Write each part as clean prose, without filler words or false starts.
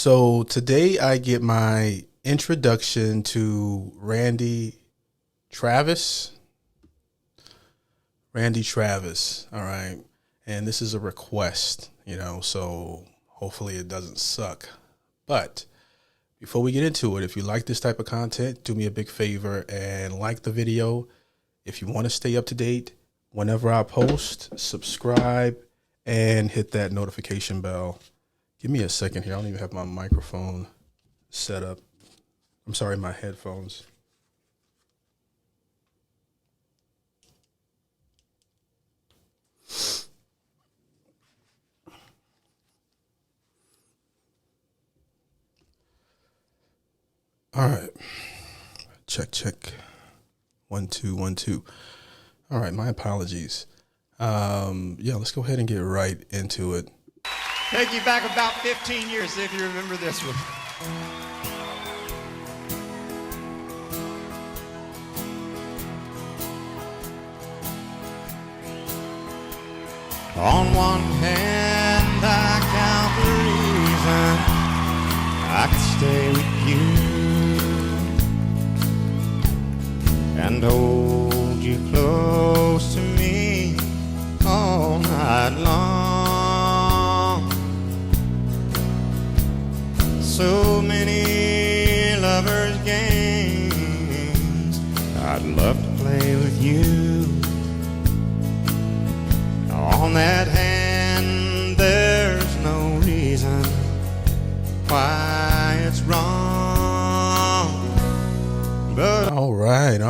So today I get my introduction to Randy Travis. Randy Travis. All right. And this is a request, so hopefully it doesn't suck. But before we get into it, if you like this type of content, do me a big favor and like the video. If you want to stay up to date, whenever I post, subscribe and hit that notification bell. Give me a second here. I don't even have my microphone set up. I'm sorry, my headphones. All right. Check. 1 2 1 2. All right, my apologies. Let's go ahead and get right into it. Take you back about 15 years if you remember this one. On one hand, I count the reason I could stay with you and hold you close to me all night long. So many lovers' games I'd love to play with you. On that hand, there's no reason why it's wrong. But All right.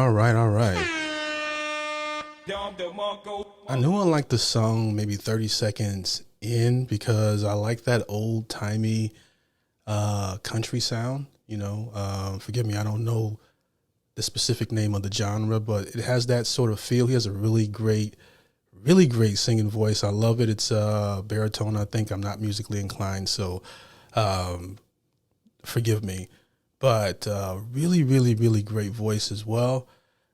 I knew I liked the song maybe 30 seconds in because I like that old-timey country sound. Forgive me, I don't know the specific name of the genre, but it has that sort of feel. He has a really great singing voice. I love it. It's baritone, I think. I'm not musically inclined, so forgive me. But really great voice as well.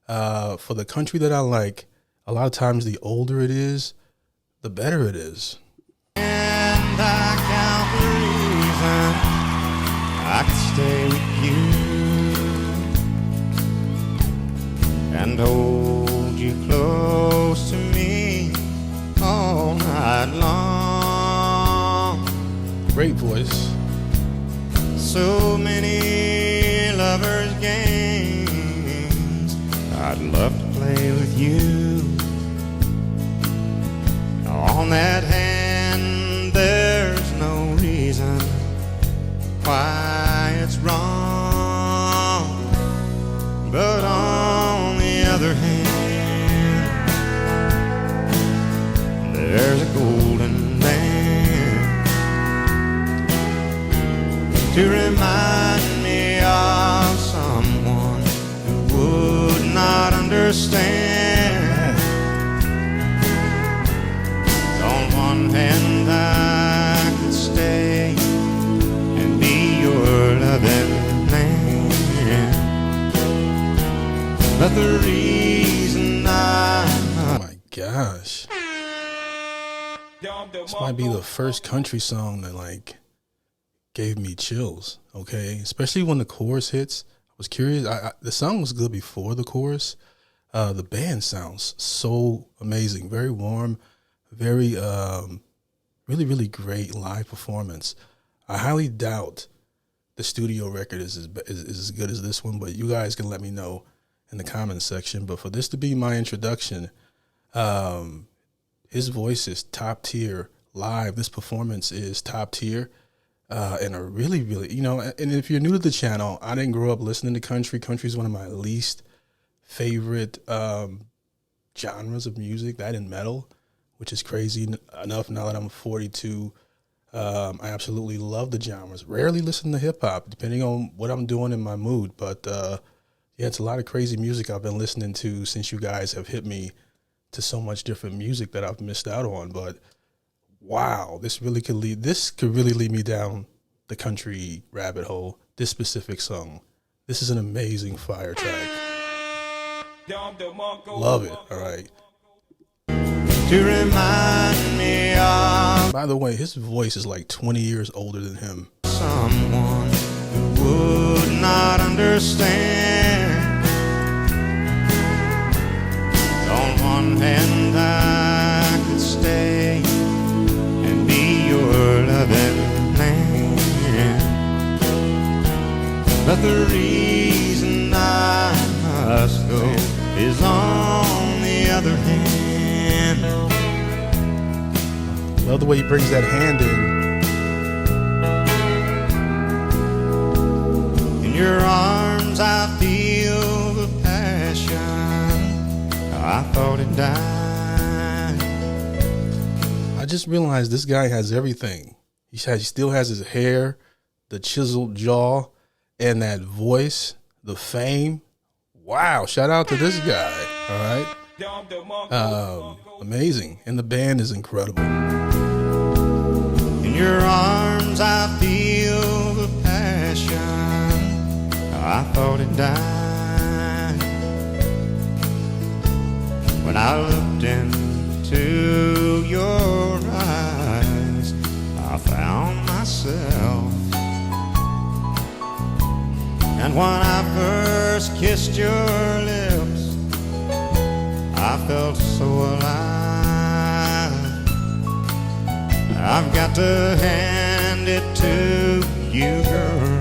For the country that I like, a lot of times the older it is, the better it is. and I count the reason I could stay with you and hold you close to me all night long. Great voice. So many lovers' games I'd love to play with you. On that hand, there's no reason why it's wrong. But on the other hand, there's a golden band to remind me of someone who would not understand. On one hand, I could stay and be your loving man, but the reason Oh my gosh. This might be the first country song that gave me chills, okay? Especially when the chorus hits. I was curious. The song was good before the chorus. The band sounds so amazing. Very warm, very, really great live performance. I highly doubt the studio record is as good as this one, but you guys can let me know in the comments section. But for this to be my introduction, his voice is top tier live. This performance is top tier. And a really, and if you're new to the channel, I didn't grow up listening to country. Country is one of my least favorite genres of music, that and metal, which is crazy enough now that I'm 42. I absolutely love the genres. Rarely listen to hip hop, depending on what I'm doing in my mood. But it's a lot of crazy music I've been listening to since you guys have hit me to so much different music that I've missed out on. But wow, this could really lead me down the country rabbit hole. This specific song. This is an amazing fire track. Love it. All right. to remind me of By the way, his voice is like 20 years older than him. someone who would not understand. On one hand I could stay and be your loving man, but the reason I must go is on the other hand. Love the way he brings that hand In your arms I feel the passion. I thought it died. I just realized this guy has everything. He still has his hair, the chiseled jaw, and that voice, the fame. Wow, shout out to this guy. All right. Amazing. And the band is incredible. In your arms I feel the passion. I thought it died. When I looked into your eyes, I found myself. And when I first kissed your lips, I felt so alive. I've got to hand it to you, girl.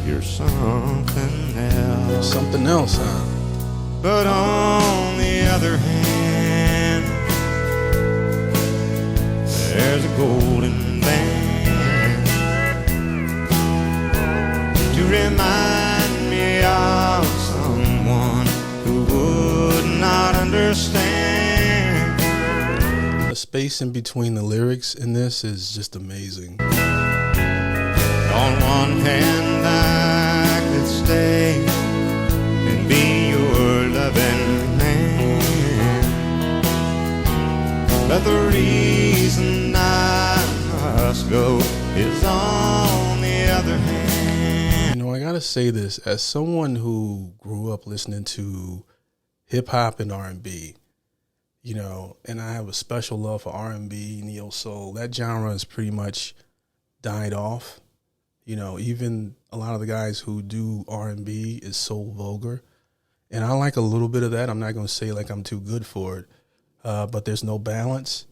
You're something else. Something else, huh? But on the other hand, there's a golden band to remind me of someone who would not understand. The space in between the lyrics in this is just amazing. On one hand I could stay and be your loving man, but the reason I must go is on the other hand. You know, I gotta say this as someone who grew up listening to hip hop and R&B, you know, and I have a special love for R&B, neo soul. That genre has pretty much died off. You know, even a lot of the guys who do R&B is so vulgar. And I like a little bit of that. I'm not going to say like I'm too good for it, but there's no balance.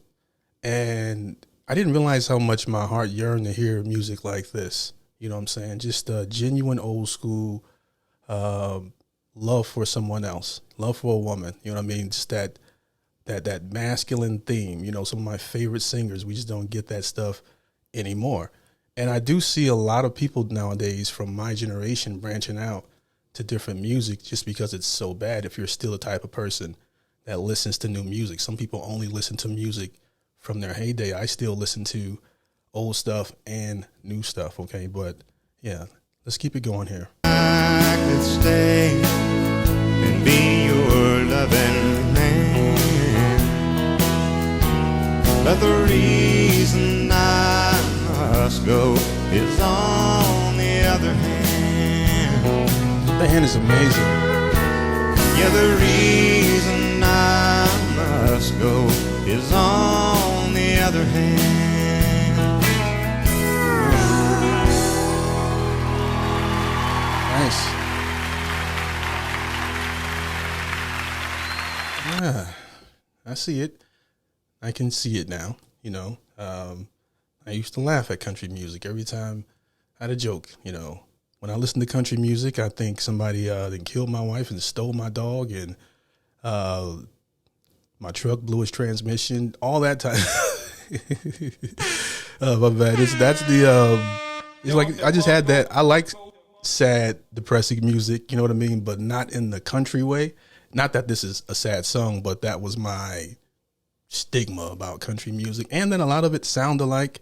And I didn't realize how much my heart yearned to hear music like this. You know what I'm saying? Just a genuine old school love for someone else, love for a woman. You know what I mean? Just that masculine theme. You know, some of my favorite singers, we just don't get that stuff anymore. And I do see a lot of people nowadays from my generation branching out to different music just because it's so bad. If you're still the type of person that listens to new music, some people only listen to music from their heyday. I still listen to old stuff and new stuff. Okay. But yeah, let's keep it going here. I could stay and be your loving man, but the reason I must go is on the other hand. The band is amazing. Yeah, the reason I must go is on the other hand. Nice. Yeah, I see it. I can see it now, you know. I used to laugh at country music every time I had a joke, you know. When I listen to country music, I think somebody then killed my wife and stole my dog and my truck blew its transmission, all that time. My bad. It's like I just had that. I like sad, depressing music, you know what I mean? But not in the country way. Not that this is a sad song, but that was my stigma about country music. And then a lot of it sounds alike,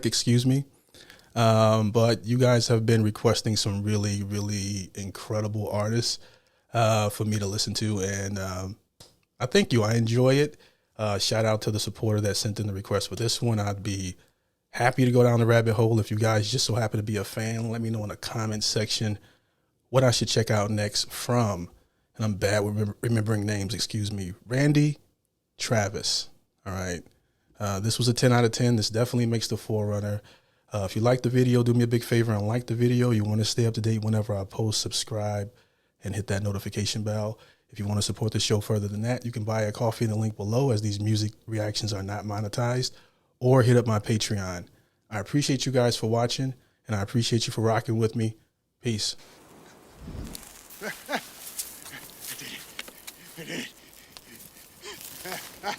excuse me. But you guys have been requesting some really, really incredible artists for me to listen to. And I thank you. I enjoy it. Shout out to the supporter that sent in the request for this one. I'd be happy to go down the rabbit hole. If you guys just so happen to be a fan, let me know in the comment section what I should check out next from, and I'm bad with remembering names, excuse me, Randy Travis. All right. This was a 10 out of 10. This definitely makes the Forerunner. If you like the video, do me a big favor and like the video. You want to stay up to date whenever I post, subscribe, and hit that notification bell. If you want to support the show further than that, you can buy a coffee in the link below, as these music reactions are not monetized, or hit up my Patreon. I appreciate you guys for watching, and I appreciate you for rocking with me. Peace. I did it. I did it.